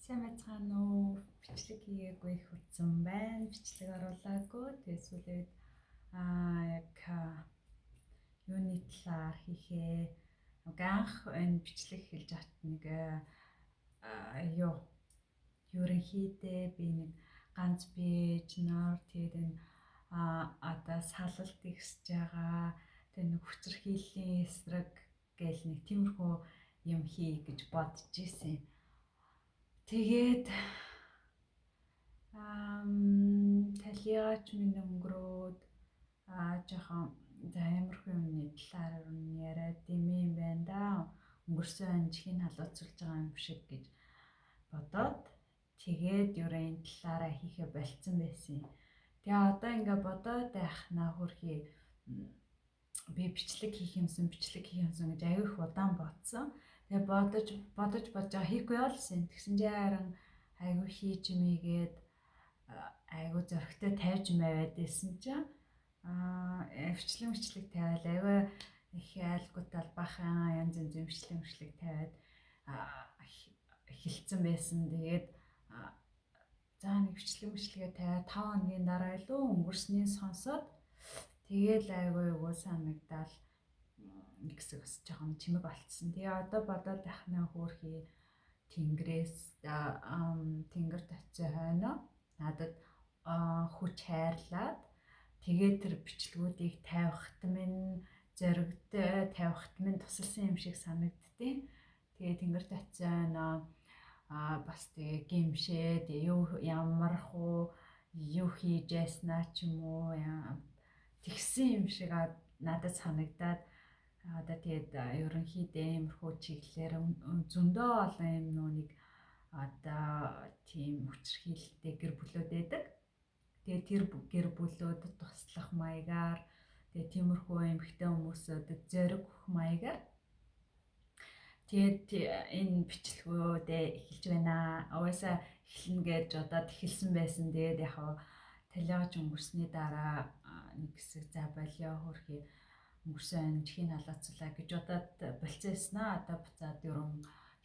Сайн байцгаана уу? Бичлэг хийгээгүй их удсан байна. Бичлэг оруулаагүй. Тэгээд сүүлээд яг юуны талаар хийхээ. Анх энэ бичлэг хэлж хат нэг юу ерөнхийдөө би нэг ганц бийж нор тэгээд энэ одоо салалт ихсэж байгаа. Тэгээд нэг хүчирхийллийн эсрэг гэл нэг тиймэрхүү юм хий гэж бодож исэн. Тэгээд талиач минь өнгөрөөд жоохон заамархуу юмны талаар яриад дэмий юм байна да. Өнгөрсөн анжихыг халууцуулж байгаа юм шиг гэж бодоод тэгээд ерөн талаараа хийхэ болцсон байсан. Тэгээ одоо ингээ бодоод байхнаа хөрхий би бичлэг хийх юмсан гэж аягүй их удаан бодсон. Тэгээ бодож байгаа хийхгүй болсон. Тэгсэн чинь харин айгүй хийж мийгээд айгүй зөрөгтэй тавьж маваад байсан чинь бичлэг тавиал айгүй их айлгууд талбайхан янз янзын бичлэг тавиад эхэлсэн байсан. Тэгээд за нэг бичлэгээ тавиад 5 хоногийн дараа илүү өнгөрсний сонсоод тэгээл айгүй санагдал нэг хэсэг бас жоохон чимэг болцсон. Тэгээ одоо бодоод байхнаа хөөрхий тэнгэрээс тэнгэр тавьсан хойно надад хүч хайрлаад тэгээд тэр бичлгүүдийг тавихт минь зоригтой тавихт минь тусалсан юм шиг санагдтыг. Тэгээд тэнгэр тавьсан бас тэгээ гимшээ тэгээ юу ямарх уу юу хийж яснаа ч юм уу тэгсэн юм шиг надад санагдаад одоо тэгээд ерөнхийдөө иймэрхүү чиглэлээр зөндөө олон юм нүуник одоо тийм хүчирхийлэлтэй гэр бүлүүд байдаг. Тэгээд тэр гэр бүлүүдэд туслах маягаар тэгээд тиймэрхүү эмэгтэй хүмүүсүүдэд зориг өгөх маягаар тэгээд энэ бичлэгүүдээ эхэлж байна. Угаасаа эхлэнэ гэж удаад эхэлсэн байсан. Тэгээд яг талиач өнгөрсний дараа нэг хэсэг за болио хөрхий өнгөрсөн анжихыг халууцлаа гэж удаад болцсонаа. Одоо буцаад ерөн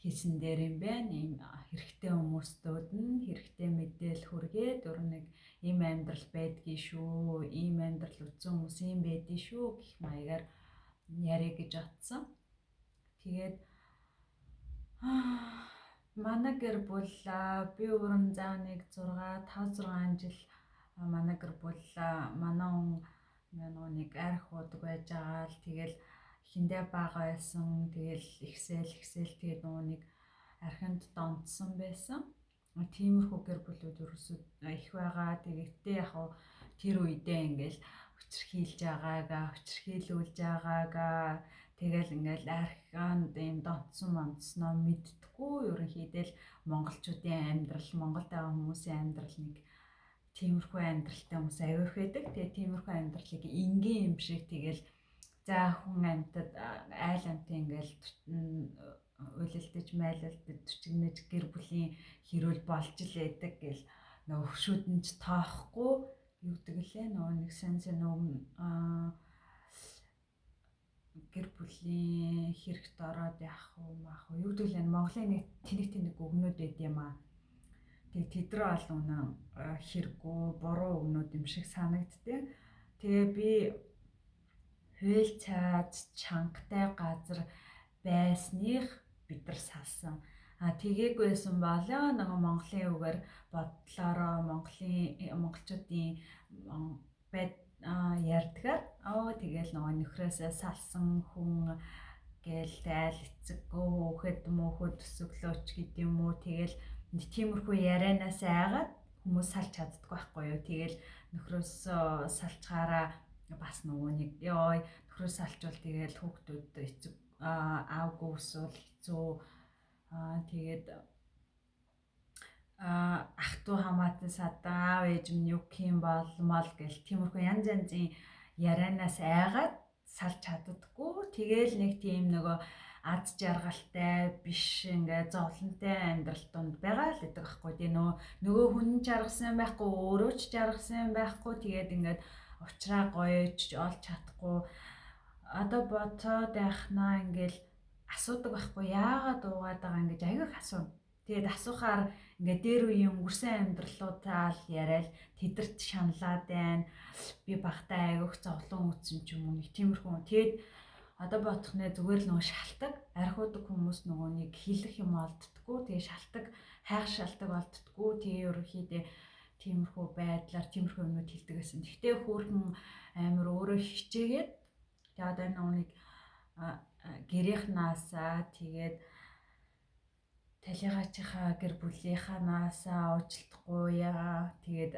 хийсэн дээр юм байна. Ийм хэрэгтэй хүмүүстүүд нь хэрэгтэй мэдээлэл хүргээд өөр нэг ийм амьдрал байдгийг шүү. Ийм амьдрал үзсэн хүмүүс ийм байдгийг шүү гэх маягаар яриа гэж бодсон. Тэгээд манай гэр бүл би өөрөн заа нэг 5-6 жил манай гэр бүл манай нэг арх уудаг байж байгаа л тэгэл хиндэ бага байсан. Тэгэл ихсэл тэгээд нэг архинд донтсон байсан. Тиймэрхүү гэр бүлүүд ерөөсөө их байгаа. Тэгэхдээ яг тэр үедээ ингээл хүчирхийлүүлж байгаагаа тэгэл ингээл архинд юм донтсноо мэдтгүү. Ерөнхийдөө л монголчуудын амьдрал, Монголд байгаа хүмүүсийн амьдрал нэг тиймэрхүү амьдралтай хүмүүс аяарх байдаг. Тэгээ тиймэрхүү амьдралыг энгийн юм шиг тэгэл за хүн амьтад айл амьтан ингээл уйлалдаж майлалдаж чигнэж гэр бүлийн хэрүүл болж л байдаг гэл нөгөө хөшөөдөнд тоохгүй юу гэдэг лээ нөгөө нэг сан гэр бүлийн хэрэгт ороод яах вэ юу гэдэг лээ Монголын нэг тэнэг өгнүүд байд юм аа. Тэгээ тэдрээ ол үнэн хэрэггүй буруу өгнүүд юм шиг санагдтыг. Тэгээ би хууль цаад чангатай газар байсных бид нар салсан. Тэгээгүйсэн болоо нөгөө Монголын үгээр бодлороо монголчуудын байд ярьдгаар тэгээл нөгөө нөхрөөсөө салсан хүн гээл айл эцэггүй хөөхөд мөөхөд төсөглөөч гэдэг юм уу. Тэгээл тиймэрхүү ярианаас айгаад хүмүүс салж чаддаггүй байхгүй юу. Тэгээл нөхрөөсөө салчгаараа бас нөгөө нэг нөхрөөс салчвал тэгээл хүүхдүүд эцэг аавгүй эсвэл хэцүү тэгээд ах トゥ хамаатан садан аав ээж минь юу гэх юм болмол гэл тиймэрхүү янз янзын ярианаас айгаад салж чаддаггүй. Тэгээл нэг тийм нөгөө аз жаргалтай биш ингээ зовлонтой амьдрал донд байгаа л гэдэг байхгүй тийм нөгөө хүн жаргасан байхгүй өөрөө ч жаргасан байхгүй тэгээд ингээд уучраа гоёж олж чадахгүй одоо бодоод байхнаа ингээл асуудаг байхгүй яагаад уугаад байгаа ингэж аяг их асуу. Тэгээд асуухаар ингээ дээр үеийн өнгөрсөн амьдралуудаа л яриад тэдэрт шаналаад байна. Би багтаа айгуух зовлон үүсэн ч юм уу нэг тиймэрхүү. Тэгээд одоо бодох нэ зүгээр л нөгөө шалтак архиудаг хүмүүс нөгөө нэг хийх юм олддггүй. Тэгээ шалтак хайх шалтак олддггүй. Тэгээ ерөнхийдөө тиймэрхүү байдлаар тиймэрхүү юмнууд хэлдэг гэсэн. Гэхдээ хөөрхөн амар өөрөө хичээгээд тэгээ одоо нөгөө нэг гэрийнхнаасаа тэгээд талигаачихаа гэр бүлийнхаанаасаа уучлахгүй яа. Тэгээд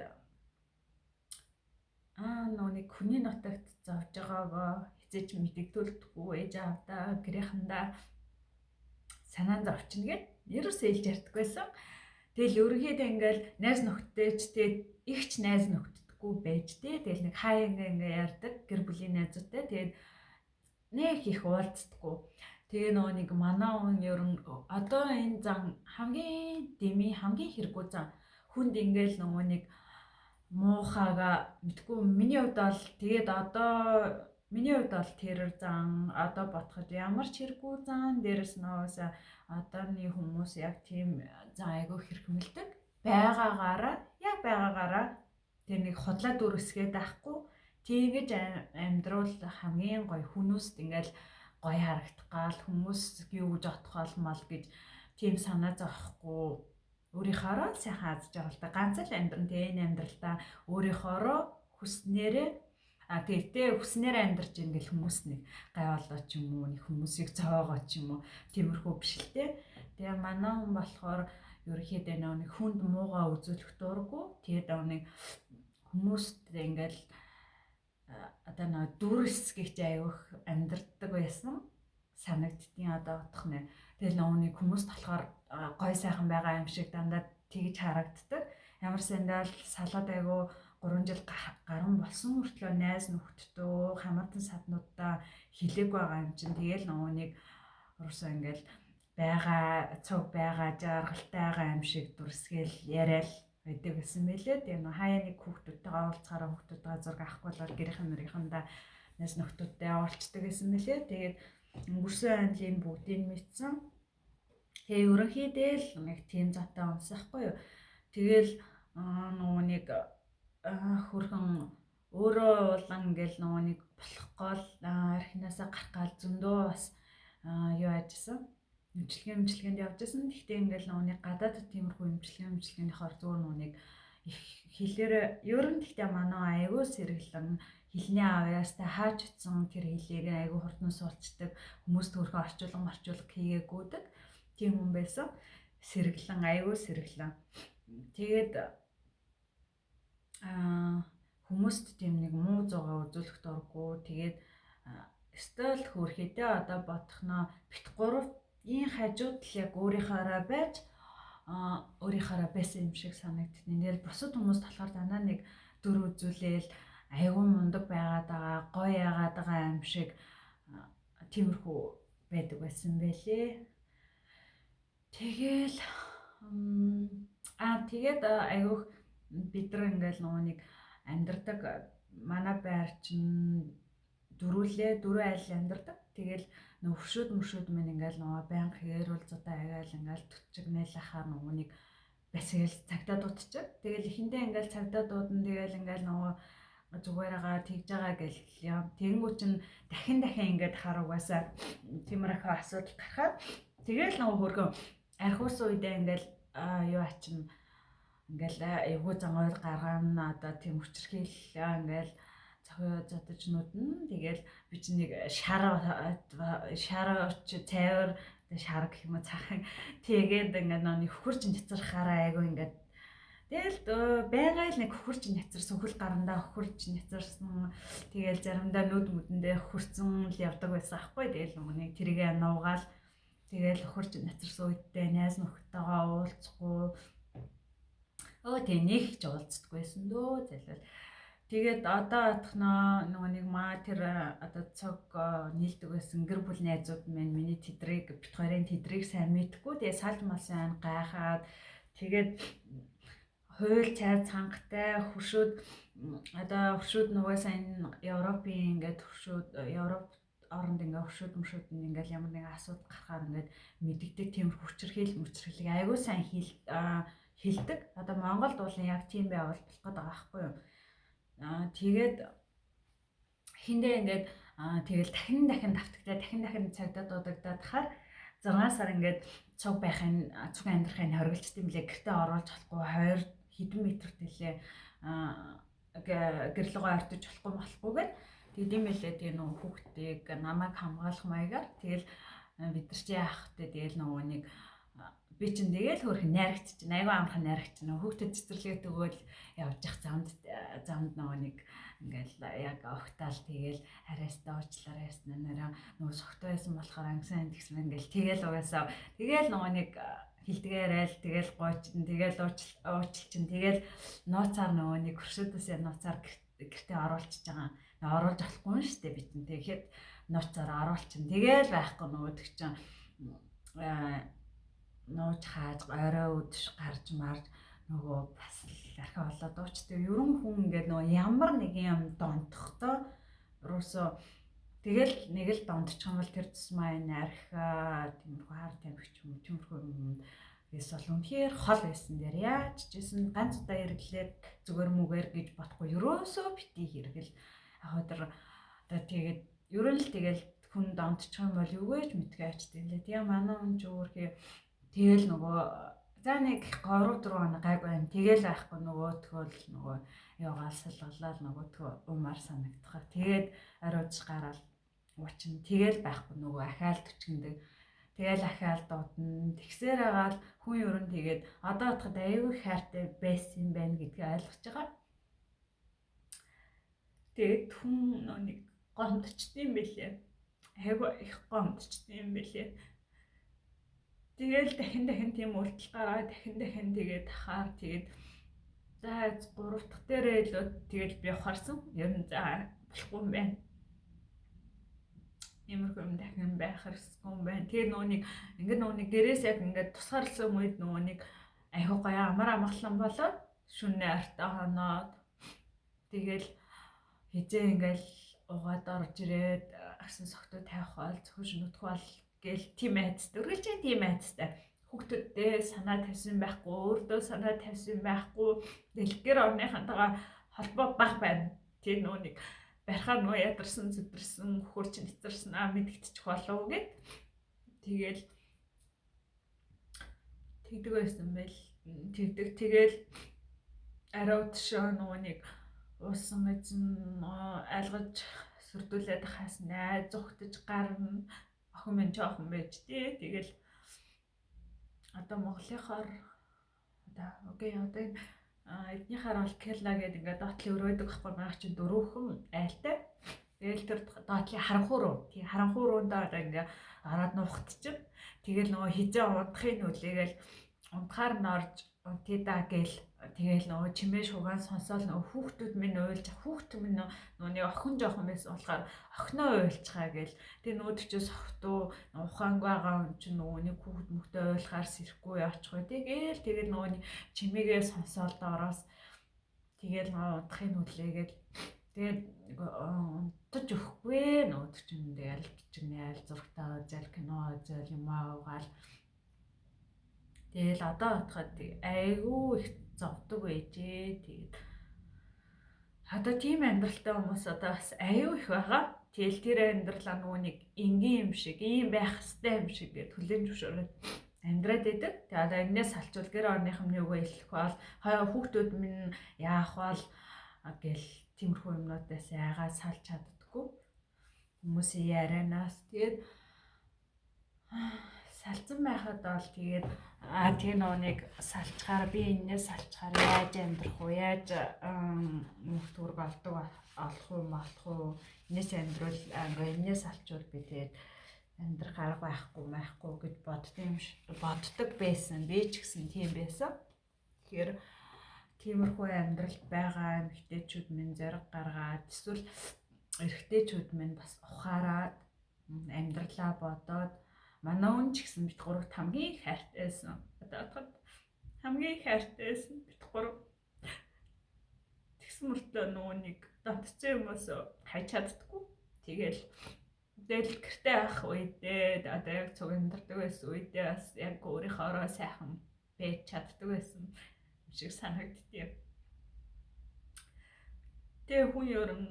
нөгөө нэг хүний нутагт зовж байгаагаа хизээч мэдэгдүүлдэггүй ээж аавдаа гэрийнхэндээ санаан зовчихно гэд ерөөсөө хэлж ярьдаггүйсэн. Тэгэл ерөнхийдөө ингээл найз нөхдөдтэй ч тэгээд ихч найз нөхдөдгүй байж тээ. Тэгэл нэг хаа ингээ ярьдаг гэр бүлийн найзуудтай. Тэгээд нэг их уулздаггүй. Тэгээ нөгөө нэг манай хүн ерөн одоо энэ зан хамгийн дэми хамгийн хэрэггүй зан хүнд ингээл нөгөө нэг муухайга мэдгүй миний хувьд бол тэгээд одоо миний хувьд бол тэрэр зан одоо бодоход ямар ч хэрэггүй зан дээрэс нөөсөө одооны хүмүүс яг тийм зан айгүй хэрхмэлдэг байгаагаараа тэр нэг худлаа дүрсгээд байхгүй тэгэж амьдрал хамгийн гоё хүмүүст ингээл гоё харагдах гал хүмүүс юу гэж отох мал гэж тийм санаа зовхгүй өөрийнхоороо сайхан азж байгаа л та ганц л амьдран тийм амьдралтаа өөрийнхоороо хүснээрээ тэгтээ хүснээр амьдарч ингээл хүмүүс нэг гайволоо ч юм уу нэг хүмүүсийг цоогоо ч юм уу тиймэрхүү биш л те. Тэгээ манай хүн болохоор ерөөхдөө нэг хүнд муугаа үзүүлэх дурггүй. Тэгээд нэг хүмүүст ингээл одоо нэг дүрсгийч аяух амьдэрдэг байсан санагддгийн одоо бодох нэ. Тэгэл нэг хүмүүс болохоор гой сайхан байгаа юм шиг дандаа тэгж харагддаг. Ямар сандал салаад айгу 3 жил гарan болсон мөртлөө найз нөхдөдөө хамаатан саднуудаа хилээг байгаа юм чинь тэгэл нэг урсаа ингээл байгаа цог байгаа жаргалтай байгаа юм шиг дүрсгээл яриад байдаг гэсэн мэлээ. Тэгээ хаяа нэг хүүхдүүдтэйгээ уулзахаараа хүүхдүүдтэйгээ зураг авахгүй бол гэрийнхэндээ найз нөхдөдтэй уулздаг гэсэн мэлээ. Тэгээд өнгөрсөн айлын бүгдийг мэдсэн. Тэгээ ерөнхийдөө л нэг тийм затай унсахгүй юу. Тэгэл нөгөө нэг хөрхөн өөрөө улан ингээл нөгөө нэг болохгүй л архинаасаа гарах гал зөндөө бас юу ажсан. Имчилгээнд явжсэн. Гэхдээ ингээл нөгөө гадаад тиймэрхүү имчилгээнийхоор зөөр нүг хэлээр ер нь гэхдээ манай айгүй сэргэлэн хэлний авьяастай хааж утсан тэр хэлийг айгүй хурдан суулцдаг хүмүүс төрхөө орчуулга хийгээгүүдэг тийм хүн байсан. Сэргэлэн айгүй сэргэлэн. Тэгээд хүмүүст тийм нэг муу зугаа үзүүлэх дурггүй. Тэгээд стол хөөрхөдөө одоо бодохноо бит 3-ийн хажууд л яг өөрийнхоороо байж өөрийнхоороо байсан юм шиг санагдтыг. Нэр бусад хүмүүс болохоор дандаа нэг дүр үзүүлээл айгүй мундаг байгаад байгаа, гоё яагаад байгаа юм шиг тиймэрхүү байдаг байсан байлээ. Тэгэл тэгээд айгүйх бид нар ингээл нөгөө нэг амьдардаг манай байр чинь дөрөв айл амьдардаг. Тэгэл нөхшүүд минь ингээл нөгөө байнга хэрүүл зудаа агаал ингээл төчгнэлахаар нөгөө нэг басгээл цагтаа дуудчих. Тэгэл эхэндээ ингээл цагтаа дуудан тэгэл ингээл нөгөө зүгээрээ тэгж байгаа гэл яа. Тэнгүү чин дахин ингээд хар угаасаа тиймэрхүү асуудал гарахад тэгэл нөгөө хөргөө архиус үедээ ингээл юу ачин ингээл эвгүй зангойр гаргана одоо тийм хүчрхийл ингээл зохио задаж нүдэн тэгэл би чинь нэг шараач цайвар шар гэх юм уу цаахан тэгээд ингээд нэг хөхөрч няцархаараа айгу ингээд тэгэл байгаа л нэг хөхөрч няцарсан хөл гарандаа хөхөрч няцарсан тэгэл заримдаа нүд мүдэндээ хөрцөн л явдаг байсан аахгүй тэгэл нэг тэргээ нуугаал тэгэл хөхөрч няцарсан үедээ найз нөхдөйгөө уулзахгүй тэг нэг ч уулздаггүйсэн дөө зэлэл. Тэгээд одоо атхнаа нөгөө нэг маа тэр одоо цог нийлдэг байсан гэр бүл найзууд минь миний тэдрийг бит хоёрын тэдрийг сайн мэдхгүй тэгээд салж малсан гайхаад тэгээд хууль цай цангатай хуршүүд одоо хуршүүд нугасаа энэ Европын ингээд хуршүүд Европ оронд ингээ өшөөд ингээл ямар нэгэн асуудал гарахаар ингээд мэддэгдэг тийм хүчрхийлэг айгүй сайн хилдэг. Одоо Монголд бол яг тийм байвал болох гээд байгаа байхгүй юу? Тэгээд хиндээ ингээд тэгэл дахин давтагтаа дахин цагдаа дуудагдаад хахаар 6 сар ингээд цуг амьдрахын хоригдсон юм лээ. Гэртээ оруулж болохгүй 2 хэдэн метрт нэлээ гэрлэгөө ортож болохгүйгээр тийм байлээ. Тэгээ нөгөө хүүхдийг намайг хамгаалах маягаар тэгэл бид нар чи яах вэ? Тэгэл нөгөө нэг би чинь тэгэл хөрх найрагч чинь айгүй амархан найрагч нөгөө хүүхдэд цэцэрлэгээ төгөөл явж явах замд нөгөө нэг ингээл яг огтаал тэгэл харьяастаа уучлаарай ясна нэрээ нөгөө согтой байсан болохоор ангисан тэгсэн ингээл тэгэл угаасаа тэгэл нөгөө нэг хилдгээрэл тэгэл гойчин тэгэл уучлчин тэгэл нууцаар нөгөө нэг хөршөөдөөс нууцаар гэртээ оруулчихж байгаа. Оруулж болохгүй юм шүү дээ би чинь тэгэхэд нууцаар оруулчин тэгэл байхгүй нөгөө тэг чинь нууж хааж орой өдөш гарч марж нөгөө бас архи болоод уучдаг. Ерөн хүн ингээд нөгөө ямар нэг юм донтохдоо ерөөсөө тэгэл нэг л дондчих юм бол тэр тусмаа энэ архи тиймэрхүү хар тамхич юм тиймэрхүү юм эсвэл үнэхээр хол байсан дээр яаж чижсэн ганц удаа хэрэглээд зүгээр мүгээр гэж бодохгүй ерөөсөө бити хэрэгэл яг өдөр одоо тэгээд ерөн л тэгэл хүн дондчих юм бол юу гэж мэдгээ ачдаг лээ. Тэгээ манай хүн ч өөрхий тэгэл нөгөө за нэг 3-4 хоног гайг байна. Тэгэл байхгүй нөгөөтгөл нөгөө яваал салгалал нөгөөтгөө умаар санагдахаар тэгээд ариуч гараал уучин тэгэл байхгүй нөгөө ахаал төчгөндөг. Тэгэл ахаал дуудна. Тэгсээр агаал хүн ерөн тэгээд одоо бодоход аюу хайртай байсан байна гэдгийг ойлгож байгаа. Тэгээд хүн нэг гомдчихдээ юм бэлээ. Айгу их гомдчихдээ юм бэлээ. Тэгэл дахин тийм үйлдэл гараад дахин тэгээд хахаар тэгээд за 3 дахь дээрээ илүү тэгэл би ухаарсан. Ер нь за болохгүй юм байна. Иймэрхүү юм дахин байх хэрэггүй юм байна. Тэгээ нөгөө нэг гэрээс яг ингээд тусгаарлсан үед нөгөө нэг айхуу гоё амар амгалан болоод шүнээ артаа хоноод тэгэл хизээ ингээл угаад орж ирээд арсан согтуу тавих бол зөвхөн нүдх бол гэл тийм айцтай. Үргэлжлэн тийм айцтай. Хүүхдүүддээ санаа тавьсан байхгүй, өөртөө санаа тавьсан байхгүй. Дэлгэр орныхантайгаа холбоо бага байна. Тийм нөгөө нэг барихаар нөгөө ядарсан зүдэрсэн хөрч нэцэрсэн мэдэгдчих болов гэд. Тэгэл тэгдэг байсан байл. Тэгэл арай өдшөө нөгөө нэг уусан эзэн айлгаж сүрдүүлээд хаас найз зүхтэж гарна. Охин минь жоохон байж тий. Тэгэл одоо Монголынхаар одоо эднийхаар бол Келла гэдэг ингээд доотлын өрөөдөг ахгүй байгаа чинь 4 хүн айлтай. Тэгэл тэр доотлын харанхуй руу руундаа ингээд ороод нуухтчих. Тэгэл нөгөө хизээ удахын үлээгээл унтахаар нь орж унтидаа гээл тэгэл нөгөө чимээ шугаан сонсоол нөгөө хүүхдүүд минь уйлж хүүхд минь нөгөө нэг охин жоохон байсан болохоор охиноо уйлцгаа гээл тэг нөгөө төчөөс охтуу ухаанг байгаа юм чи нөгөө нэг хүүхд мөхтөө уйлахаар сэрэхгүй очих тэгэл нөгөө нэг чимээгээ сонсоол доороос тэгэл нөгөө удахын үлээгээл тэгээд унтаж өгөхгүй нөгөө төчөнд тэгэл бичгнээ айл зургтаа зал кино зал юмаа угаал. Тэгэл одоо бодоход айгүй их зовдөг байжээ. Тэгээд одоо тийм амьдралтай хүмүүс одоо бас аюу их байгаа. Тэгэл тэр амьдралаа нөгөө нэг энгийн юм шиг, ийм байх хэвээр юм шиг гэж хүлээн зөвшөөрөөд амьдраад байдаг. Тэгээд одоо энэс салчвал гэр орныхан нь юугаа хэлэх бол хүүхдүүд минь яах бол гэл тиймэрхүү юмнуудаас яагаад салж чаддаггүй. Хүмүүсийн ярианаас тэгээд салцсан байхад бол тэгээд тэгээ нэг салчгаар би энэс салчгаар яаж амьдрах уу, яаж мөнгө төгрөг олох уу, энэс амьдрал энэс салчвал би тэгээд амьдрах арга байхгүй гэж боддог байсан. Би ч гэсэн тийм байсан. Тэгэхээр тиймэрхүү амьдралд байгаа эмэгтэйчүүд минь зориг гаргаад эсвэл эрэгтэйчүүд минь бас ухаарад амьдралаа бодоод манай хүн ч гэсэн бит гуравт хамгийн хайртай байсан. Одоо бодоход хамгийн хайртай байсан бит гурав. Тэгсэн мөртлөө нөгөө нэг донтцсон юмос хайж чаддаггүй. Тэгэл Тэгэл гэртээ авах үедээ одоо яг цуг амьдардаг байсан үедээ бас яг өөрийнхоороо сайхан байж чаддаг байсан юм шиг санагддээ. Тэгээ хүн ер нь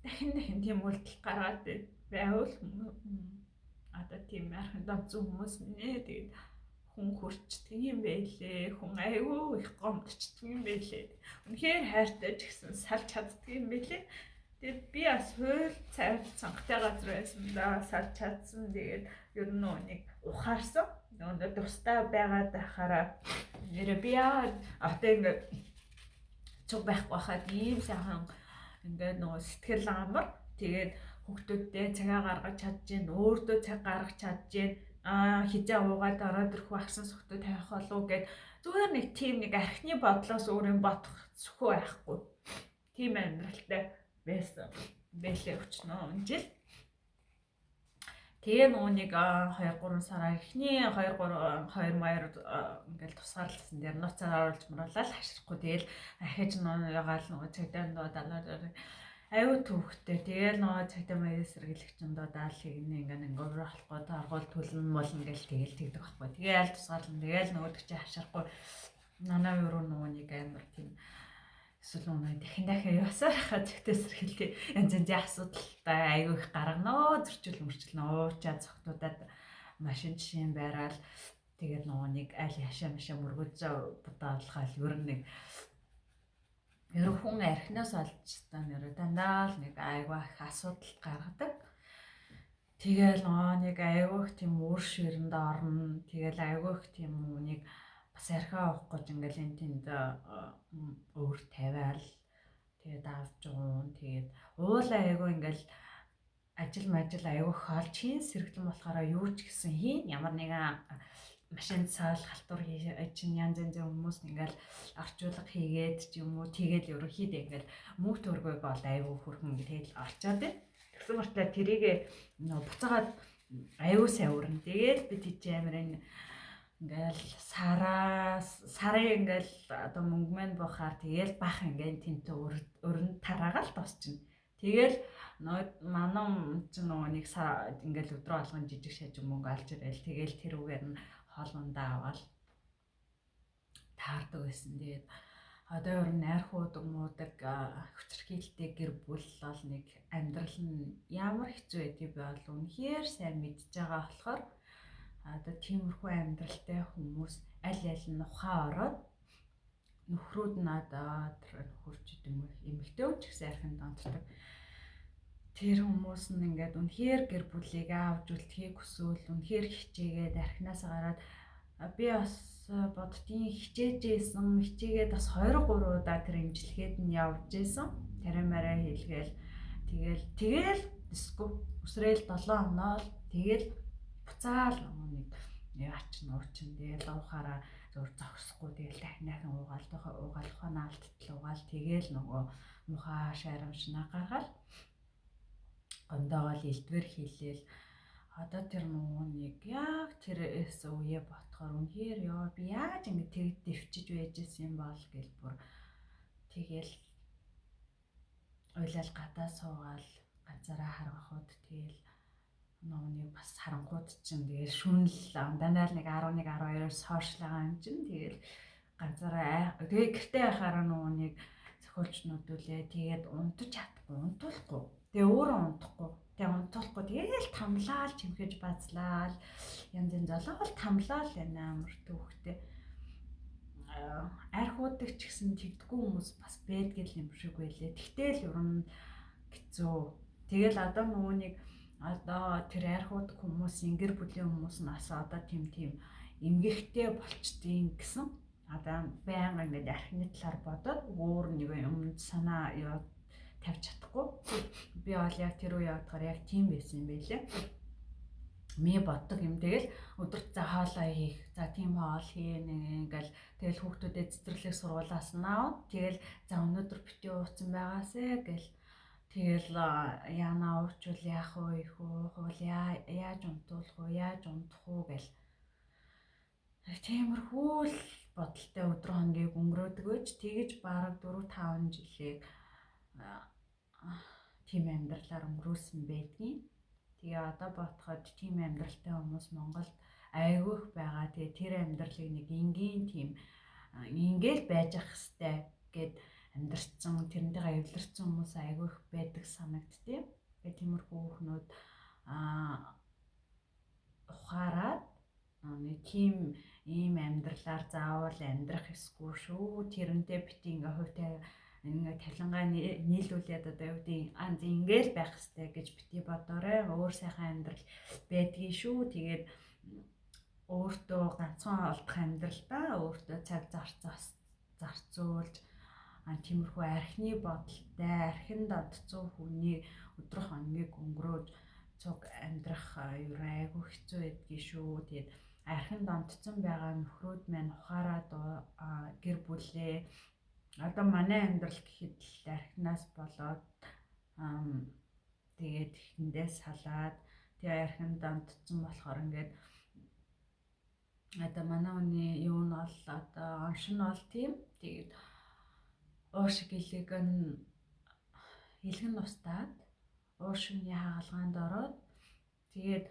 дахин тийм үйлдэл гаргаад байвал одоо тийм ярих донцсон хүмүүс нэ тэгээд хүн хурцдаг юм байлээ. Хүн айгүй их гомдчдаг юм байлээ. Үнэхээр хайртай ч гэсэн салж чаддаг юм байлээ. Тэгээд би бас хууль цайр цанхтай газар байсан да салж чадсан. Тэгээд ер нь нэг ухаарсан. Нөгөө тустай байгаад байхаараа нэрээ би одоо ингээд цуг байхгүй хаад ийм сайхан ингээд нөгөө сэтгэл амар. Тэгээд хүүхдүүдтэй цагаа гаргаж чадчихээн, өөртөө цаг гаргаж чадчихээн. Хизээ уугаад ороод ирэх багсан сүхтөө тавих болов гэд зүгээр нэг тийм нэг архины бодлоос өөрөө бодох сүхөө байхгүй. Тийм амьдралтай байсан бэлээ өчнөө жил. Тэгээ нөгөө нэг 2-3 сараа эхний 2 маяр ингээл тусгаарласан дээр нууцаар оруулж мруулаад хаширахгүй тэгэл ахиж ягаал нөгөө цагдаа далаад аюу төвхтэй тэгэл нөгөө цагдаа маягийн сэргийлэгчэнд даал хийгнэ ингээд болохгүй таргуул төлн мол ингээл тэгэл тэгдэг байхгүй. Тэгээ аль тусгаарлан тэгэл нөгөөдөг чи хаширахгүй нанаа юу нөгөө нэг амар тийм эсвэл нөгөө дахин явсаар хаа цэгтэй сэргийлтэй янз янзын асуудалтай аюу их гарганаа зөрчил мөрчил уучаад цогтуудад машин жишээн байраал тэгээд нөгөө нэг аль яшаа машаа мөргөж будаалхаал ер нь нэг ер хүн архинаас олж та нэр дандаа л нэг айгүй их асуудал гаргадаг. Тэгэл нэг айгүй их тийм үр ширэнд орно. Тэгэл айгүй их тийм нэг бас архиа авах гэж ингээл энэ тэнд өөр тавиал тэгээд авч уун тэгээд уулаа айгүй ингээл ажил айгүй хоолч хийн сэргэлэн болохоор юу ч гэсэн хийн ямар нэгэн машин цаал халтур чинь янз янзын хүмүүс ингээл орчуулга хийгээд ч юм уу тэгэл ерөнхийдөө ингээл мөнгө төргөөг бол айгүй хөрхөн тэгэл орчоод байна. Тэгсэн мөртлөө тэрийг буцаагаад айгүй сайн өрнө. Тэгээд би тийч амир ингээл сарын ингээл одоо мөнгө мэн бухаар тэгэл бах ингээл тэнтэ өрн тараагаал тосчихно. Тэгэл манам ч нөгөө нэг ингээл өдрөө болгон жижиг шажиг мөнгө алж ирэл тэгэл тэр үгээр нь хоолундаа аваад таардаг байсан. Тэгээд одоо ер нь найрхууд муудаг хүчрхийлэлтэй гэр бүл бол нэг амьдрал нь ямар хэцүү байдгийг би бол үнэхээр сайн мэдж байгаа болохоор одоо тиймэрхүү амьдралтай хүмүүс аль нь ухаан ороод нөхрүүд нь одоо тэр нөхөрч юм эмэгтэйч гэсэн архинд донтдог. Тэр хүмүүс нь ингээд үнэхээр гэр бүлийг авч үлдэхийг хүсвэл үнэхээр хичээгээд архинаас гараад би бас боддгийн хичээгээд бас 2-3 удаа тэр имжлэгээд нь явж исэн. Таримаараа хийлгээл тэгэл диско өсрөөл 7 хоноо л тэгэл буцаал нэг яач нуучин тэгэл уухаараа зур зогсохгүй тэгэл дахин уугаал ухаанаа алдтал угаал тэгэл нөгөө мухаа шарамшнаа гаргаал гондоогоо илдвэр хийлээл одоо тэр нөгөө нэг яг тэр үе ботхоор үнэхээр ёо би яаж ингэ тэг дэвчиж байж исэн юм бол гэл бүр тэгэл ойлал гадаа суугаал ганцаараа харгахад тэгэл нөгөө нэг бас харангууд чинь тэгэл шүнл дандаа л нэг 11-12-оос хойшлага юм чинь тэгэл ганцаараа тэгээ гэртээ байхаараа нөгөө нэг зохиолчнууд үлээ тэгээд унтаж чадахгүй унтуулахгүй тэгээ өөрөө унтахгүй тэгээ унтуулахгүй тэгээл тамлаал чимхэж базлаал янз золоол тамлаал байна амар төвхтэй архуудаг ч гэсэн тэгдэггүй хүмүүс бас байдгийл юм шиг байлээ. Тэгтэл ер нь хэцүү. Тэгэл одоо нөгөө нэг одоо тэр архуудаг хүмүүсийн гэр бүлийн хүмүүс нь одоо тийм эмгэгтэй болчдгийг гэсэн одоо байнга ингээд архины талаар бодоод өөр нэг юм санаа тавьж чадахгүй. Би бол яг тэр үе явахаар яг тийм байсан юм байлээ. Ми боддог юм тэгэл өдөрт за хоолоо хийх. За тийм хоол хийн ингээл тэгэл хүүхдүүдэд цэцэрлэг сургуулаас наа. Тэгэл за өнөөдөр бити ууцсан байгаасэ гэл тэгэл яана уучвал яах вэ их уу хоол яаж унтуулах уу яаж унтах уу гэл тиймэрхүү л бодолтой өдөр хоногийг өнгөрөөдөг байж тэгэж бараг 4-5 жилийг тийм амьдралаар өнгөрөөсөн байдгийн. Тэгээ одоо бодоход тийм амьдралтай хүмүүс Монголд айгүйх байгаа. Тэгээ тэр амьдралыг нэг энгийн тийм ингээл байж ах хэвээр гэд амьдрсан тэрнтэйгээ эвлэрсэн хүмүүс айгүйх байдаг санагдтiin. Тэгээ тиймэрхүү хүмүүс ухаарад нэг тийм ийм амьдралаар заавал амьдрах эсгүй шүү. Тэрнтэй бити ингээ хувьтай ингээ тавилангаа нийлүүлээд одоо юу гэдэг ингээл байх хэвээр гэж бити бодоорой. Өөр сайхан амьдрал байдгийг шүү. Тэгээд өөртөө ганцхан олдох амьдралдаа өөртөө цаг зарцуулж тиймэрхүү архины бодолтой архинд одцсон хүний өдрөх хоногийг өнгөрөөж цуг амьдрах юу айгүй хэцүү байдгийг шүү. Тэгээд архинд онцсон байгаа нөхрүүд маань ухаарад гэр бүлээ одоо манай амьдрал гэхэд л архинаас болоод тэгээд ихэндээ салаад тэгээ архинд онцсон болохоор ингээд одоо манай хүний юу нь бол одоо оншин бол тийм тэгээд уушиг илгэн устдаад уушигны хагалгаанд ороод тэгээд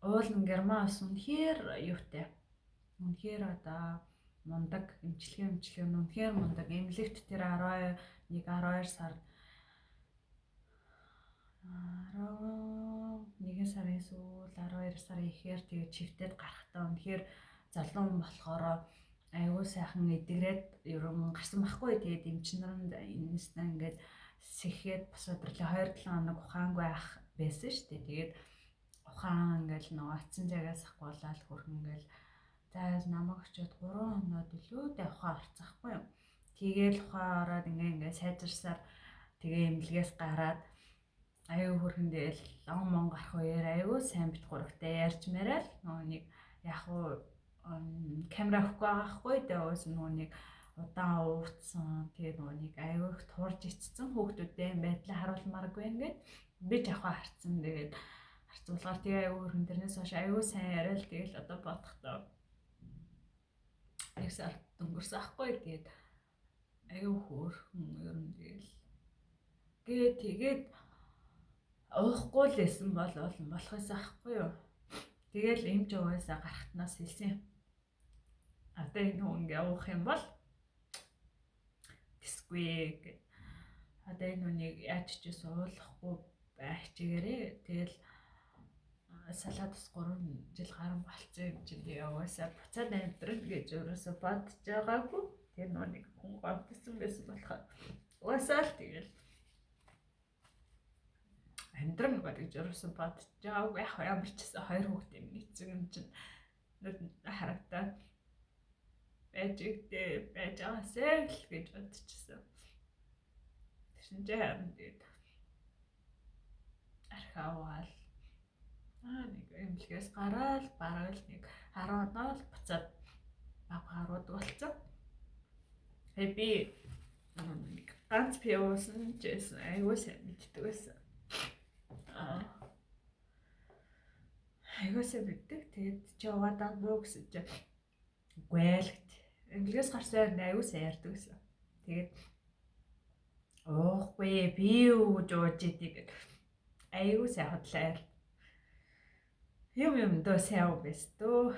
уулын герман ус үнэхээр юутай үнэхээр одоо мундаг эмчилгээ нь үнэхээр мундаг эмнэлэгт тэр 12 сард 11 сарын сүүл 12 сарын ихээр тэгээд чивтэд гарахтаа үнэхээр залуу болохоор аюу сайхан эдгрээд ерөн гарсан байхгүй. Тэгээд эмчнэрнд энэснээ ингээд сэхэд бас өдрлөө 2-7 хоног ухаангүй ах байсан шүү дээ. Тэгээд ухаан ингээл нөгөө атсан цагаас ахгуулаад хөрхөн ингээл за намайг очиод 3 хоноод илүүтэй ухаан орцсахгүй юм. Тэгээл ухаан ороод ингээ сайжирсаар тэгээ эмнэлгээс гараад аюу хөрхөн тэгэл он гарах үеэр аюу сайн бит гуравтай ярьж мараад нөгөө нэг яг уу камера авахгүй байхгүй дээс нөгөө нэг удаан ууцсан тэгээ нөгөө нэг аюу их туурж ицсэн хүүхдүүдтэй байдлаа харуулмааргүй ингээд би жахаа харцсан тэгээд харцуулгаар тэгээ аюу хөрхөн тэрнээс хойш аюу сайн яриад тэгэл одоо бодохдоо нэг сар өнгөрсөн ахгүй тэгээд аюу хөөрхөн ер нь тэгээд уухгүй л байсан бол болохоос ахгүй юу. Тэгэл эмч угаасаа гарахтнаас хэлсэн. Одоо энэ хүн ингээ уух юм бол тэсгүй гэх. Одоо энэ хүнийг яаж ч гэсэн уулахгүй байх чигээрээ тэгэл салаад бас 3 жил гарan болцсон юм чинь тэгээ угаасаа буцаад амьдрал гэж өөрөөсөө бодож байгаагүй. Тэр нэг хүн гомдсон байсан болохоор угаасаа л тэгэл амьдрал гэж өөрөөсөө бодож байгаагүй. Яг ямар ч гэсэн 2 хүүхдээ нэгцэн юм чинь харагдаад байж байгаасаа л гэж бодчихсон. Тэсэнтэй харин тэгээд архаавал нэг эмнэлгээс гараад бараг л нэг 10 оноо л буцаад авгарууд болцсон. Би нэг ганц пиусан жисэн аюу сайн мэддэг байсан. Аюу сайн мэддэг. Тэгээд чи угаадаа буу гэсэн чи гуйлгт эмнэлгээс гарсаар аюу сайн ярьдаг гэсэн. Тэгээд оохгүй би юу жууж идэг аюу сайн хотлаа. Юм дөө сайн байс дөө.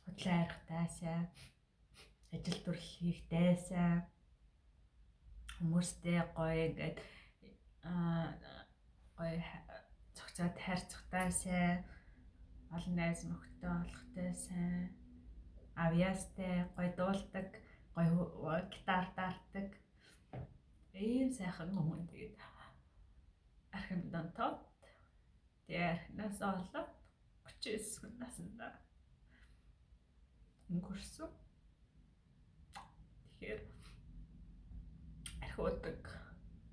Хотлоо хайрхтаасаа ажил төрөл хийхтэйсаа хүмүүстэй гоё ингээд гоё цогцоод хайрцагтаасаа олон найз нөхдөд олохтайсаа авьяастай гоё дуулдаг гоё гитар даардаг ийм сайхан хүмүүс тэгээд архин донтоо тэгээ нас олоод 39 наснда өнгөрсөн. Тэгэхээр архиудаг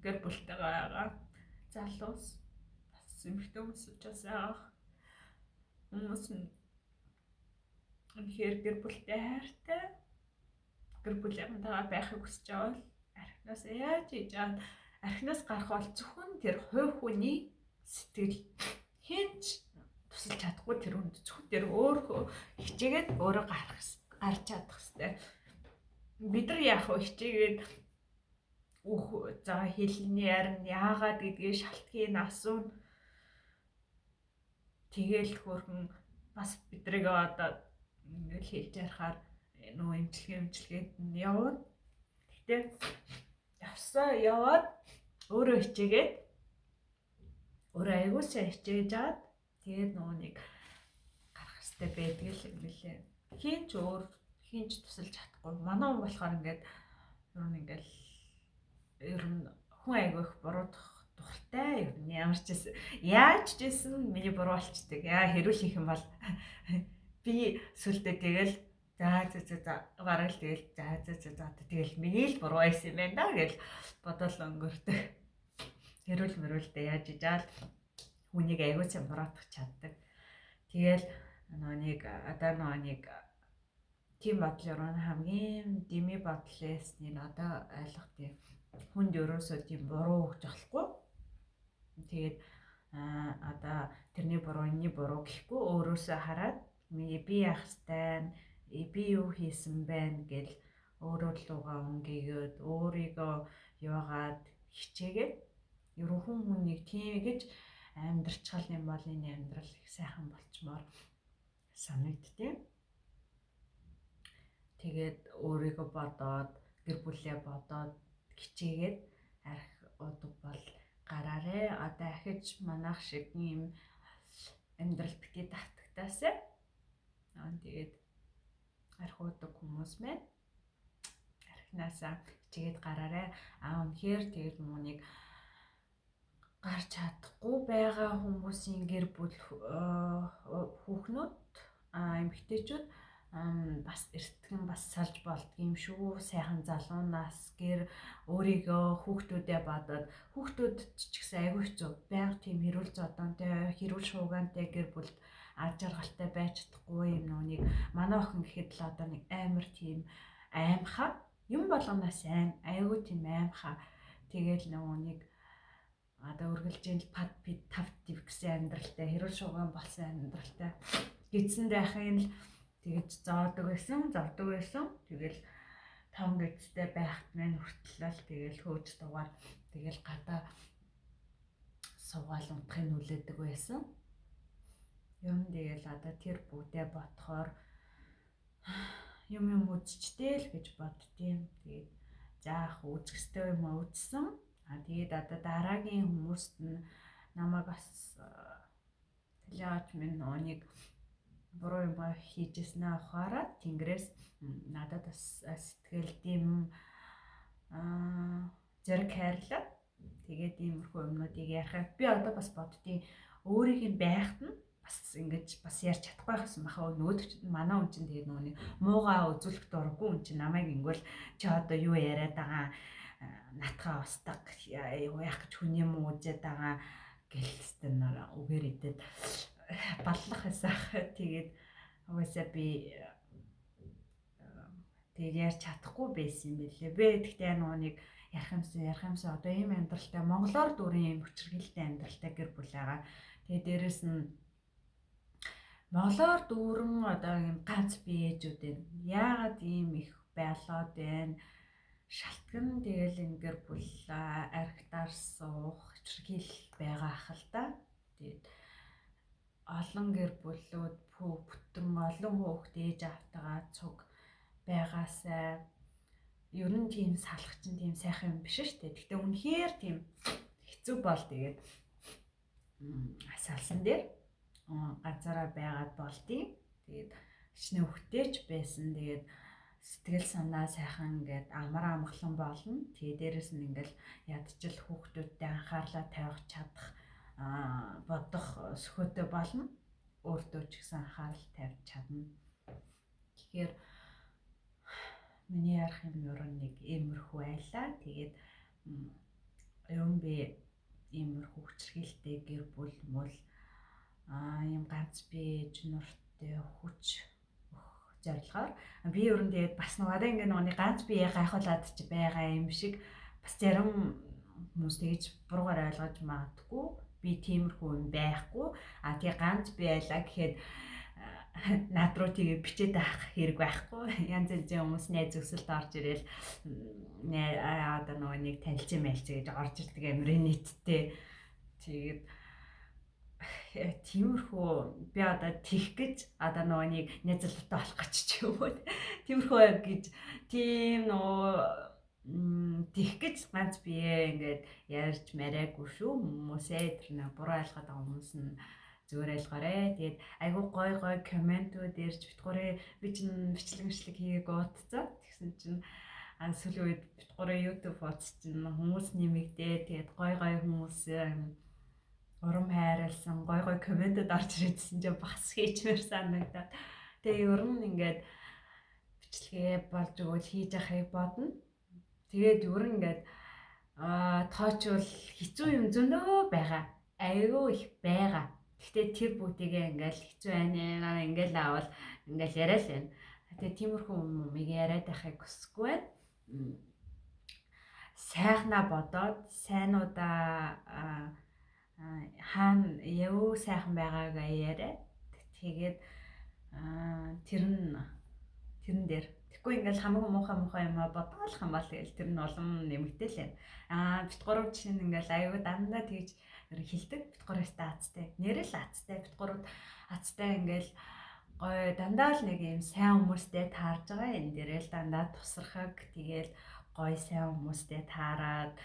гэр бүлтэйгээ байгаа залуус бас эмэгтэй хүмүүс учраас хүмүүс нь үнэхээр гэр бүлтэй хайртай гэр бүлийнхэнтэйгээ байхыг хүсэж байгаа бол архинаас яаж хийж байгаа архинаас гарах бол зөвхөн тэр хувь хүний сэтгэл хинч тусалж чадахгүй тэр хүнд зөвхөн тэр өөрөө хичээгээд өөрөө гарч чадах хэрэгтэй. Бид нар яах вэ хичээгээд за хэлний ярин яагаад гэдгийг шалтгийг асууна. Тэгээл хөөрхөн бас бидрийг одоо ингээл хэлж ярахаар нөө имчилгээнд нь явна. Гэтэ явсаа яваад өөрөө хичээгээд өөрөө аягуулсаа хичээж аваад тэгээд нөгөө нэг гарах хэрэгтэй байдаг л юм билээ. Хинч тусалж чадахгүй. Манай хүн болохоор ингээд ер нь хүн айгүй их буруудах дуртай. Ер нь ямар ч гэсэн яаж ч гэсэн миний буруу болчдөг. Яа хэрүүл хийх юм бол би сүлдээ тэгэл за бараг л тэгэл за тэгэл миний л буруу байсан юм байна да гэж бодол өнгөрдөг. Хэрүүл мөрүүлдэ яаж ижаал хүнийг айгүй сайн буруутгах чаддаг. Тэгэл одоо нэг тийм бодлоор хамгийн дими бодлоосны одоо ойлгох тийм хүнд ерөөсөө тийм буруу өгч болохгүй. Тэгээд одоо тэрний буруу энэний буруу гэхгүй өөрөөсөө хараад би яах ёстой би юу хийсэн байна гэл өөрөө лугаа өнгийгээд өөрийгөө яваад хичээгээд ерөнхөн хүнийг тийм гэж амьдрчхал юм бол энэ амьдрал их сайхан болчмоор санагдтiin. Тэгээд өөрийгөө бодоод гэр бүлээ бодоод хичээгээд арх удаг бол гараарэ. Одоо ахиж манайх шиг юм амьдрал битгий давтагтаасаа. Тэгээд арх удаг хүмүүс мэн архинасаа хичээгээд гараарэ. Үнэхээр тэгээд нүунийг гарч чадахгүй байгаа хүмүүсийн гэр бүл хүүхнүүд эмэгтэйчүүд бас эртгэн бас салж болдгийм шүү. Сайхан залуунаас гэр өөрийгөө хүүхдүүдээ бодоод хүүхдүүд ч гэсэн айгүй хэцүү. Байнга тийм хэрүүл зодонтой, хэрүүл шуугантай гэр бүлд аж аргалтай байж чадахгүй юм нүунийг манай охин гэхэд л одоо нэг амар тийм аимхаа юм болгоноос айгүй тийм аимхаа. Тэгэл нүунийг одоо үргэлжийн пад пид тав тив гэсэн амьдралтай хэрүүл шууган болсон амьдралтай гидсэндээ ахын л тэгэж зоодог байсан. Тэгэл том гэдтэй байхт мэн хүртэл тэгэл хөөж дугаар тэгэл гадаа суугаал унтахыг хүлээдэг байсан. Ер нь тэгэл одоо тэр бүдэ ботхоор юм үзчтэй л гэж боддtiin. Тэгээд заах үзэх ёстой юм үзсэн. Тэгээд одоо дараагийн хүмүүст нь намайг бас телеач минь нэг буруу юм хийжсэн ахаараа тэнгэрээс надад бас сэтгэл дэм зэрэг хайрлаа. Тэгээд иймэрхүү юмнуудыг ярихад би одоо бас боддtiin өөрийг нь байхад нь бас ингэж бас ярьж чадахгүй байсан баха. Нөгөөд манай хүн чинь тэгээд нөгөө муугаа үзүүлэх дурггүй хүн чинь намайг ингэвэл чи одоо юу яриад байгаа натхаа устдаг яах гэж хүний муу үзээд байгаа гэлстэй үгээр идэд баллах байсан. Тэгээд угаасаа би тэгээд ярьж чадахгүй байсан юм билээ. Гэхдээ нэг ярих юмсан одоо ийм амьдралтай монголоор дүүрэн ийм хүчрхийлэлтэй амьдралтай гэр бүл байгаа. Тэгээд дээрэс нь монголоор дүүрэн одоо ийм ганц биеэжүүд байна. Яагаад ийм их байлоод байна? Шалтган тэгэл энэ гэр бүл архитаар суух хүчрхийлэл байгаа ахал та. Тэгээд олон гэр бүлүүд бүтэн олон хүүхэд ээж автагаа цуг байгаасай. Ер нь тийм салах чинь тийм сайхан юм биш шүү дээ. Гэхдээ үнэхээр тийм хэцүү бол тэгээд асаалсан дээр ганцаараа байгаад болдیں۔ Тэгээд хичнээн хөвтэйч байсан. Тэгээд сэтгэл санаа сайхан ингээд амар амгалан болно. Тэгээ дээрэс нь ингээл ядчил хүүхдүүдтэй анхаарлаа тавих чадах бодох сөхөөтэй болно. Өөртөө ч гэсэн анхаарал тавьж чадна. Тэгэхээр миний ярих юм ер нь нэг иймэрхүү байлаа. Тэгээд юм би иймэрхүү хүчрхийлэлтэй гэр бүл мөл юм ганц бие жинуртэй хүч зорилгоор би ер нь тэгээд бас надад ингээ нэг ганц бие гайхуулаад ч байгаа юм шиг бас зарим хүмүүс тэгж буруугаар ойлгож магадгүй. Би тиймэрхүү юм байхгүй. Тэгээ ганц бие байлаа гэхэд над руу тэгээ бичээд авах хэрэг байхгүй. Янз янзын хүмүүс найз зөвсөлд орж ирэл одоо нэг танилцсан мэлцээ гэж орж ирдэг амир нийттэй. Тэгээд тиймэрхүү би одоо тийх гэж одоо нөгөө нэг нэзэлттэй болох гэж ч юм уу. Тиймэрхүү гэж тийм нөгөө тийх гэж ганц бие ингээд ярьж мараагүй шүү хүмүүсээ тэр нэг буруу ойлгоод байгаа хүмүүс нь зүгээр ойлгоорой. Тэгээд айгүй гой комментууд ирж битгуурын би чинь бичлэг хийгээг уудцаа. Тэгсэн чинь сүүлийн үед битгуурын YouTube хуудас чинь хүмүүс нэмэгдээ. Тэгээд гой хүмүүс урам хайрлсан гой комментод орж ирсэн чинь бас хийчмээр санагдаад. Тэгээ ер нь ингээд бичлэгээ болж өгвөл хийж яхахыг бодно. Тэгээд ер нь ингээд тоочвол хэцүү юм зөндөө байгаа. Айгүй их байгаа. Гэхдээ тэр бүгдийгээ ингээл хэцүү байна ингээл аавал ингээл яриа л байна. Тэгээ тиймэрхүү юмыг яриад байхыг хүсэхгүй байна. Сайхнаа бодоод сайнуудаа хаана яв сайхан байгаагаа яриа. Тэгээд тэрэн дээр тэгэхгүй ингээл хамаагүй муухай юм бодоолох юм бол тэгэл тэр нь улам нэмэгдээл байна. Бит гурав жишээ нь ингээл аюу дандаа тэгж хэлдэг. Бит гуравтай азтай. Нэрэл азтай. Бит гурав азтай ингээл гой дандаа л нэг юм сайн хүмүүстэй таарж байгаа. Энэ дээрээ л дандаа тусрахаг тэгэл гой сайн хүмүүстэй таарад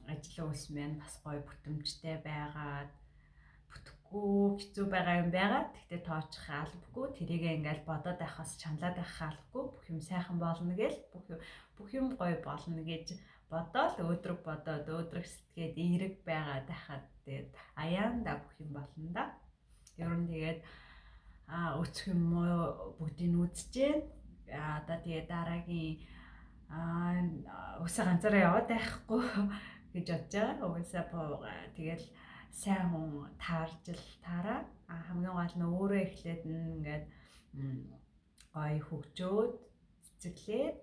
ажил үйлс мэн бас гой бүтэмжтэй байгаад бүтэхгүй хэцүү байгаа юм байгаа. Тэгтээ тоочих албагүй. Тэрийг ингээл бодоод байхаас чанлаад байх албагүй. Бүх юм сайхан болно гэл бүх юм гой болно гэж бодоод өөдрөг сэтгээд эерэг байгаад байхад тэгээд аяанда бүх юм болно да. Ер нь тэгээд өцөх юм уу бүгдийг үзэж байна. Одоо тэгээд дараагийн өсөө ганцаараа яваад байхгүй гэж бодож байгаа. Угсаа тэгэл сайн хүн таарж л таараа. Хамгийн гол нь өөрөө эхлээд ингээд гой хөгжөөд цэцэглээд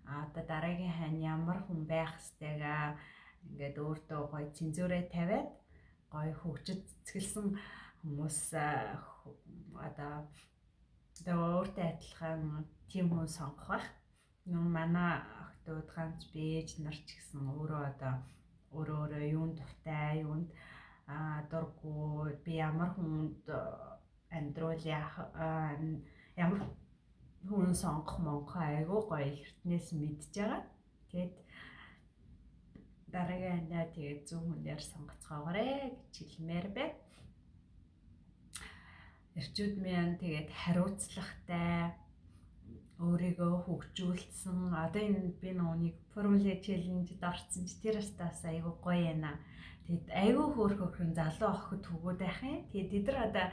одоо дараагийн хань ямар хүн байх ёстойгаа ингээд өөртөө гой цензурээ тавиад гой хөгжиж цэцгэлсэн хүмүүс одоо өөртөө адилхан тийм хүн сонгох байх. Манай охтууд ганц бээж нар ч гэсэн өөрөө одоо өөрөө юунд дуртай, юунд дурггүй, би ямар хүнд амьдрал ямар хүн сонгох монхоо айгүй гоё эртнээс мэдж байгаа. Тэгээд дараагийн андаа тэгээд зөв хүнээр сонгоцгоогоорой гэж хэлмээр байна. Эрчүүд минь тэгээд хариуцлагатай өөрийгөө хөгжүүлсэн. Одоо энэ би нэг формула челленжд орсон чи тэр бас айгүй гоё яана. Тэгэд айгүй хөөрхөн залуу охид төгөөд байх юм. Тэгээд тэд нар одоо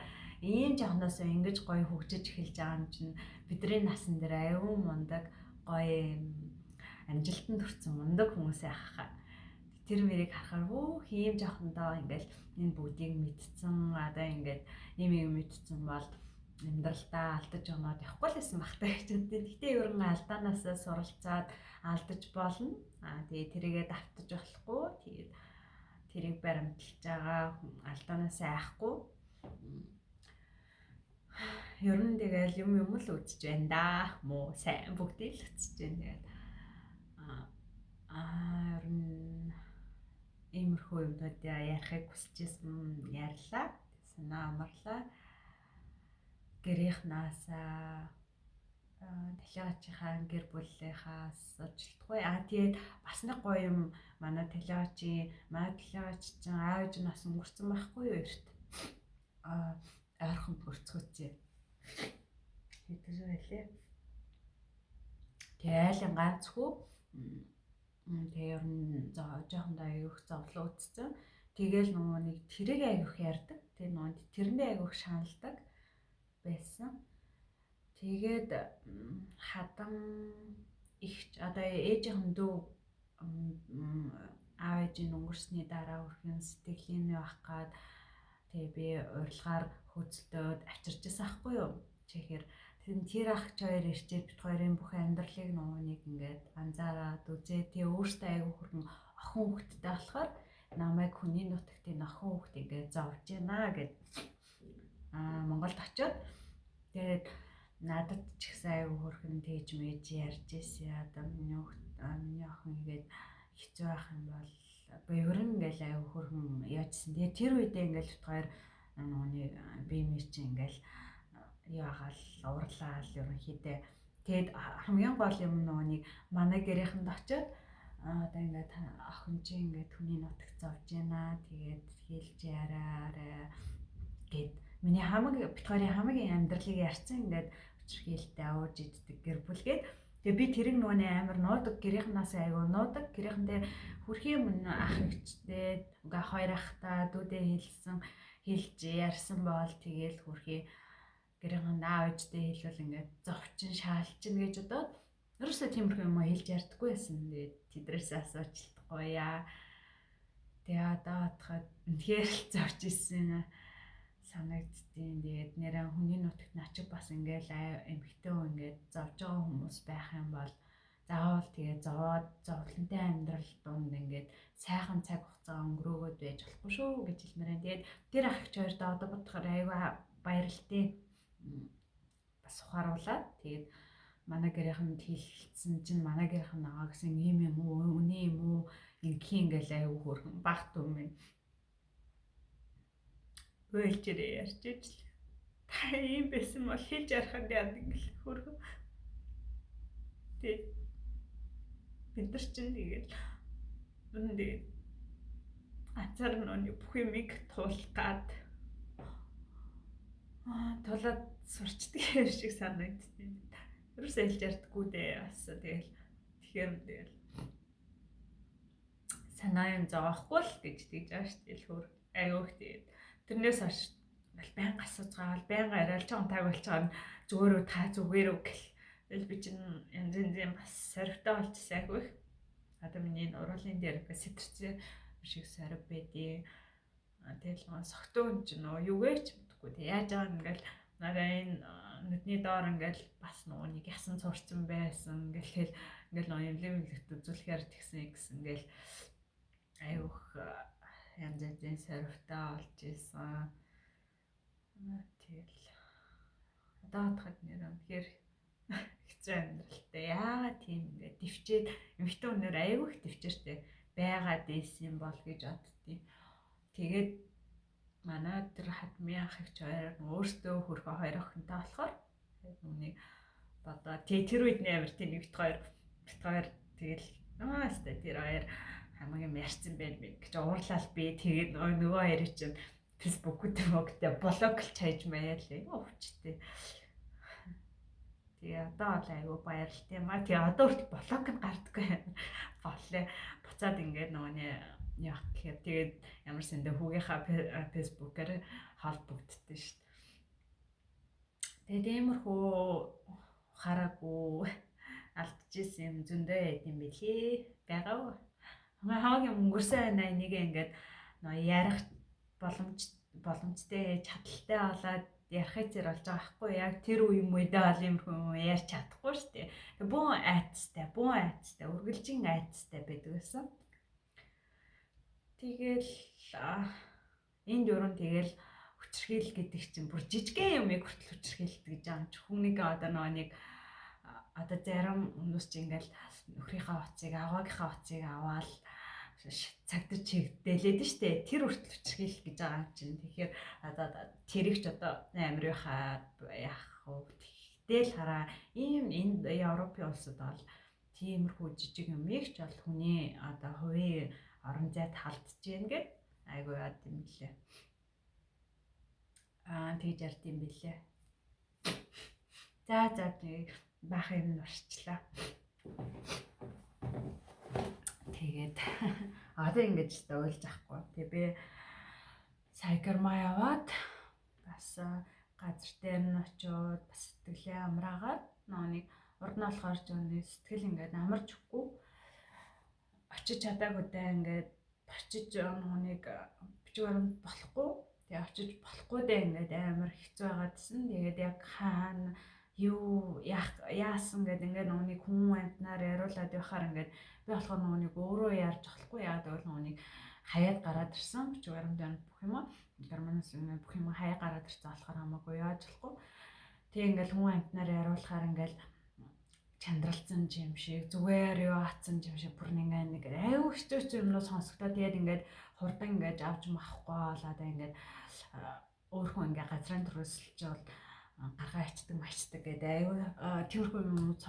ийм жахнаас ингэж гоё хөгжиж эхэлж байгаа юм чинь бидний насан дээр айгүй мундаг гоё амжилтанд хүрсэн мундаг хүмүүс байхаа. Тэр мэрийг харахаар өөх ийм жахандаа ингээл энэ бүгдийг мэдсэн. Одоо ингээд ийм мэдсэн бол амьдралдаа алдаж оноод явахгүй л байсан багтаа гэж боддیں۔ Гэтэ ер нь алдаанаасаа суралцаад алдаж болно. Тэгээ тэрийгээ давтаж болохгүй. Тэгээд тэрийг баримталж байгаа алдаанаасаа айхгүй. Ер нь тэгэл юм л үзэж байна да. Муу сайн бүгдийг л үзэж байна. Тэгээд ер нь иймэрхүү юмнууд ярихыг хүсэжсэн ярьлаа. Санаа амарлаа. Гэрийнхнаас талигаачийнхаа гэр бүлийнхаас уучлалтгүй. Тэгээд бас нэг гоё юм манай талигаач чинь аав ээж нас өнгөрцөн байхгүй юу эрт. Ойрхон хөрцгөөцөө. Хэдэж байлээ. Тэгэл ганц хүү. Тэгээ ер нь жоохондоо аявих зовлон үзсэн. Тэгэл нөгөө нэг тэрэг аявих ярьдаг. Тэгээ нөгөө тэрэндээ аявих шаналдаг байсан. Тэгээд хадам их одоо ээжийнхэн дүү аав ээжийн өнгөрсний дараа өрхөн сэтгэлийн байх гад тэгээ би урилгаар хөдөлтөөд авчирчсан ахгүй юу. Тэгэхээр тэр ах ч хоёр ирчээд бит хоёрын бүх амьдралыг нөгөө нэг ингээд анзаараад үзээ. Тэгээ өөртөө аягүй хөргөн охин хүүхэдтэй болохоор намайг хүний нутагтын охин хүүхэд ингээд зовж байна гэд Монголд очиод тэгээд надад ч ихсэн аягүй хөргөн тэгж мэж ярьж ирсэн. Одоо миний охин ингээд хэцүү байх юм бол ер нь ингээл аягүй хөргөн яажсэн. Тэгээ тэр үедээ ингээл бит хоёр Нүуний бие чи ингээл яагаал уурлаал ерөнхийдөө тэгэд хамгийн гол юм нүуний манай гэрээхэнд очиод одоо ингээд охин чи ингээд хүний нутагт зовж байна. Тэгээд хэлж яраарэ гэд миний бит хоёрын хамгийн амьдралыг ярьсан ингээд өчрхийлтэй ууж иддэг гэр бүлгээд тэгээ би тэрийг нөгөө амар нуудаг гэрийнхнаас айгу нуудаг гэрийнхэнтэй хүрхийн өмнө ах эгчтэй ингээ хоёр ахтай дүүдээ хэлж ярьсан бол тэгээл хүрхий гэрийнхэн аав ээжтэй хэлвэл ингээд зовчин шаалчин гэж бодоод ерөөсөө тиймэрхүү юм хэлж ярьдаггүй байсан. Тэгээд тэдрээс асууж чадахгүй яа. Тэгээ одоо бодоход үнэхээр л зовж исэн санагддیں۔ Тэгээд нэрээ хүний нутагт начиг бас ингээл эмхтэн ингээд зовж байгаа хүмүүс байх юм бол заавал тэгээ зовлонтой амьдрал донд ингээд сайхан цаг хугацаа өнгөрөөгөөд байж болохгүй шүү гэж хэлмээр байна. Тэгээд тэр ах ч хоёрдоо одоо бодохоор айгүй баярлалтай бас ухааруулаад тэгээд манай гэрээхэнд хэлсэн чинь манай гэрийнхэн нагаа гэсэн ийм юм уу үнэ юм уу ингийн ингээл айгүй хөөрхөн багт юм байна. Өөлчөрөө ярьж ижил. Та ийм байсан бол хэлж ярахад яа ингээл хөөрхөн. Тэгээд бид нар чинь тэгэл үндэ ацаар нүуний бүх юмыг туулгаад тулаад сурчдаг юм шиг санагдтiin. Ерөөсөө хэлж ярьдаггүй дээ бас тэгэл тэгэхээр санаа юм зовоохгүй л гэж тэгж байгаа шүү дээ хөр айгүйх тэгээд тэрнээс хойш байнга асууж байгаа бол байнга яриалж байгаа таг болж байгаа нь зүгээрөө та зүгээр үү гэл тэгэл би чинь янз янзын бас соригтой болчихсон айгүйх одоо миний уруулын дээр сэтэрсэн шиг сориг байдیں۔ Тэгэл согтуун ч нөө юугээрч мэдхгүй тэг яаж байгаа ингээл надаа энэ нүдний доор ингээл бас нүунийг ясан цурцсан байсан ингээл нөө эмлэгт үзүүлэхээр тэгсэн ингээл аюух янз янзын соригтой болж исэн. Тэгэл одоо хатахад нэр үнэхээр хэцүү амьдралтай яагаад тийм ингээд төвчээд эмхтэн өнөр аюух төвчээртэй байгаад ийсэн бол гэж боддتي. Тэгээд манай тэр хадмын ах их хоёр өөртөө хөрхөө хоёр охинтой болохоор нүуний бодоо тэр үед нээр тийм бит хоёр тэгэл наастай тэр хоёр хамгийн ярьсан байх гэж уурлал би тэгээд нөгөө хоёрыг чинь фэйсбүүкүүд мөгтэй блоклж хайж маяалаа өвчтэй. Тэгээ одоо бол айгүй баярлалтай маа. Тэгээ одоо хүртэл блок нь гардаггүй боллоо. Буцаад ингээд нөгөөний яах гэхээр тэгээд ямар сэндэ хүүгийнхаа фэйсбүүкээр холбогддсон шүү дээ. Тэгээд иймэрхүү хараагүй алдчихсан юм зөндөө юм билий байгаа. Хамгийн өнгөрсөн байна энийг ингээд ярих боломжтой чадaltaй болоод ярахыг зэр болж байгаа байхгүй яг тэр үе мөдөө бол юмрхүү ярьж чадахгүй шүү дээ. Тэг бүүн айцтай үргэлжийн айцтай байдаг гэсэн. Тэгэл энэ дөрөв тэгэл хүчрхийл гэдэг чинь бүр жижигхэн юмыг хүртэл хүчрхийлдэг гэж байгаа юм чи хүнийг одоо нэг одоо зарим хүмүүс чинь ингээл нөхрийнхээ уцыг аваагийнхаа уцыг аваад цагтар чигдээлээд нь штэ тэр хүртэл хүчрхийлэх гэж байгаа юм чинь тэгэхээр одоо тэрийг ч одоо амирынхаа яах вэ тэгэл хараа ийм энэ Европын улсад бол тиймэрхүү жижиг юмыг ч бол хүний одоо хувийн орон зайд халдж гин гэд айгуу яд юм лээ. Тэгж ярд юм билээ. За баах юм орчлаа. Тэгээд одоо ингэж уйлж ахгүй. Тэгээ би сайкермаа яваад бас газар дээр нь очиод бас сэтгэлээ амраагаад нэг урд нь болохоор ч сэтгэл ингээд амарч өгөхгүй очиж чадаагүй даа ингээд очиж нүунийг бичвэрэнд болохгүй. Тэгээ очиж болохгүй даа ингээд амар хэцүү байгаадсэн. Тэгээд яг хаана юу яасан гэдэг ингээд нүунийг хүн амтнаар яриулаад явахаар ингээд би болохоор нүунийг өөрөө ярьж болохгүй яа гэвэл нүунийг хаяад гараад ирсэн. Бичвэрэнд бүх юм уу германаас бүх юм хаяа гараад ирсэн болохоор хамаагүй яаж болохгүй. Тэгээ ингээд хүн амтнаар яриулахаар ингээд чандралцсан юм шиг зүгээр юу атсан юм шиг бүр нэг аюу хэцүү юмнууд сонсогдоод тэгээд ингээд хурдан ингээд авч махгүй болоод ингээд өөрхөн ингээ газрын төрөөсөлж бол гаргаа ичдэг мачдаг гэдэг аюу тиймэрхүү юм